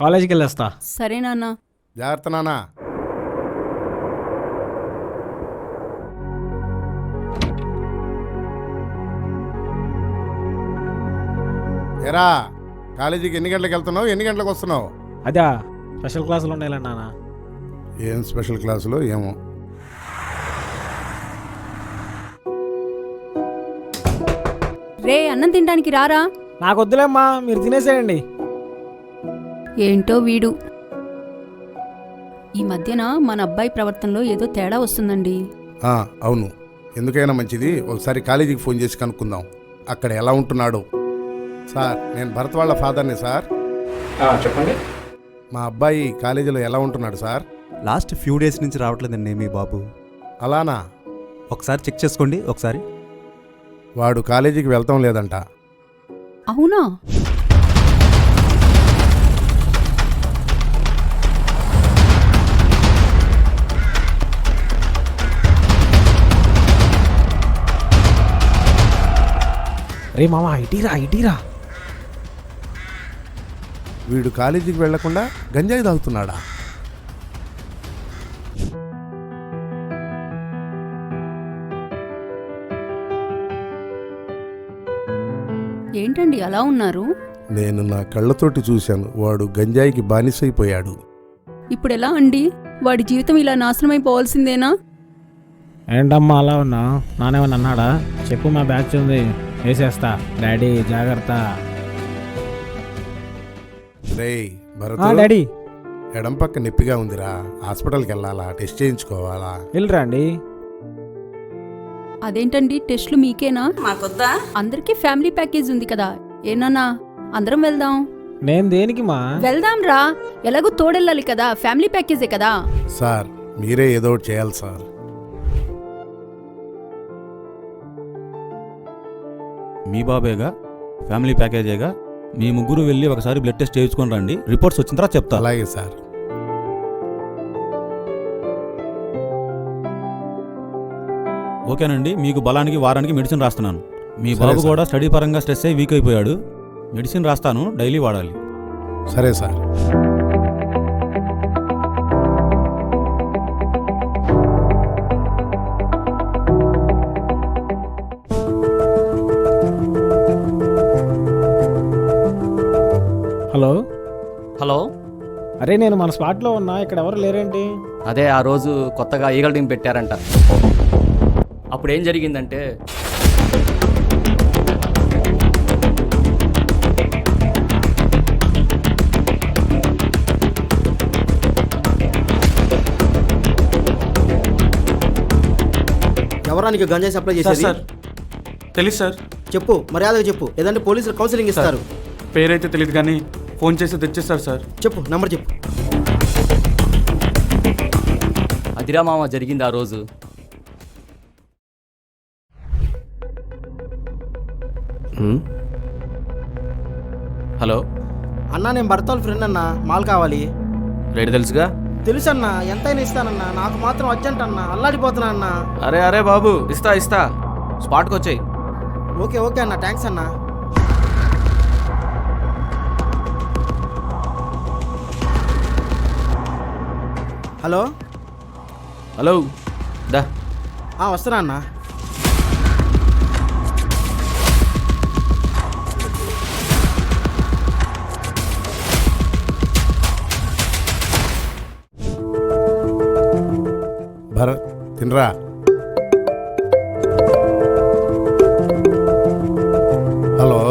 కాలేజీకి వెళ్ళొస్తా. సరే నాన్న. జాగ్రత్త నాన్న. ఎరా కాలేజీకి ఎన్ని గంటలకు వెళ్తున్నావు, ఎన్ని గంటలకు వస్తున్నావు? అదే స్పెషల్ క్లాసులు ఉన్నాయిలే నాన్న. ఏం స్పెషల్ క్లాసులు ఏమో. రే అన్నం తినడానికి రారా. నాకు వద్దులేమ్మా, మీరు తినేసేయండి. ఏంటో వీడు ఈ మధ్యన మన అబ్బాయి ప్రవర్తనలో ఏదో తేడా వస్తుందండి. అవును, ఎందుకైనా మంచిది ఒకసారి కాలేజీకి ఫోన్ చేసి కనుక్కుందాం అక్కడ ఎలా ఉంటున్నాడు. సార్, నేను భరత్ వాళ్ళ ఫాదర్ని సార్. చెప్పండి. మా అబ్బాయి కాలేజీలో ఎలా ఉంటున్నాడు సార్? లాస్ట్ ఫ్యూ డేస్ నుంచి రావట్లేదండి మీ బాబు. అలానా? ఒకసారి చెక్ చేసుకోండి ఒకసారి. వాడు కాలేజీకి వెళ్తాం లేదంట. అవునా? రే మామ, ఇటీరా. వీడు కాలేజీకి వెళ్లకుండా గంజాయి తాగుతున్నాడా? ఏంటండి అలా ఉన్నారు? నేను నా కళ్ళతోటి చూశాను, వాడు గంజాయికి బానిసైపోయాడు. ఇప్పుడు ఎలా అండి? వాడి జీవితం ఇలా నాశనమైపోవాల్సిందేనా? ఏంటమ్మా అలా ఉన్నా? నానేమన్నా అన్నాడా? చెప్పు, మా బ్యాచ్ ఉంది, వేసేస్తా. డాడీ జాగ్రత్త. రేయ్ భరత్, డాడీ ఎడం పక్క నొప్పిగా ఉందిరా, హాస్పిటల్కి వెళ్ళాలా, టెస్ట్ చేయించుకోవాలా? వెళ్ళరా అండి. అదేంటండి టెస్ట్లు మీకేనా? మాకొద్దా? అందరికీ ఫ్యామిలీ ప్యాకేజ్ ఉంది కదా. ఏనానా అందరం వెళ్దాం. నేను దేనికి మా? వెళ్దాం రా, ఎలాగో తోడెళ్ళాలి కదా, ఫ్యామిలీ ప్యాకేజే కదా. సార్, మీరే ఏదో ఒకటి చేయాలి సార్. మీ బాబేగా, ఫ్యామిలీ ప్యాకేజేగా, మీ ముగ్గురు వెళ్ళి ఒకసారి బ్లడ్ టెస్ట్ చేయించుకొని రండి. రిపోర్ట్స్ వచ్చిన తర్వాత చెప్తా. అలాగే సార్. ఓకేనండి, మీకు బలానికి వారానికి మెడిసిన్ రాస్తున్నాను. మీ సరే బాబు సార్. కూడా స్టడీ పరంగా స్ట్రెస్ అయ్యి వీక్ అయిపోయాడు. మెడిసిన్ రాస్తాను, డైలీ వాడాలి. సరే సార్. హలో. హలో. అరే, నేను మన స్పాట్లో ఉన్నా, ఇక్కడ ఎవరు లేరేంటి? అదే ఆ రోజు కొత్తగా ఈగల్ టీం పెట్టారంట. అప్పుడు ఏం జరిగిందంటే, ఎవరానికి గంజాయి సప్లై చేసేది? సార్ తెలుసు సార్. చెప్పు, మర్యాదగా చెప్పు, ఏదంటే పోలీసులు కౌన్సిలింగ్ ఇస్తారు. పేరైతే తెలియదు కానీ ఫోన్ చేసి తెచ్చేస్తారు సార్. చెప్పు, నంబర్ చెప్పు. అదిరా మామ జరిగింది ఆ రోజు. హలో అన్నా, నేను భర్త వాళ్ళ ఫ్రెండ్ అన్నా, మాల్ కావాలి. రేటు తెలుసుగా? తెలుసు అన్నా, ఎంతైనా ఇస్తానన్నా, నాకు మాత్రం అర్జెంట్ అన్నా, అల్లాడిపోతున్నా అన్నా. అరే బాబు, ఇస్తా స్పాట్కి వచ్చాయి. ఓకే అన్నా, థ్యాంక్స్ అన్నా. హలో దా. వస్తున్నా అన్నా. భరత్, తినరా. హలో,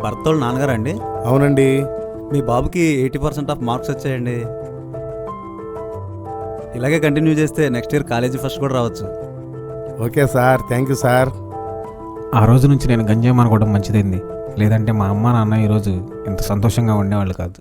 భర్తోళ్ళు నాన్నగారు అండి? అవునండి. మీ బాబుకి 80% ఆఫ్ మార్క్స్ వచ్చాయండి. ఇలాగే కంటిన్యూ చేస్తే నెక్స్ట్ ఇయర్ కాలేజీ ఫస్ట్ కూడా రావచ్చు. Okay sir, thank you sir. ఆ రోజు నుంచి నేను గంజాయి మానుకోవడం మంచిదైంది. లేదంటే మా అమ్మ నాన్న ఈరోజు ఇంత సంతోషంగా ఉండేవాళ్ళు కాదు.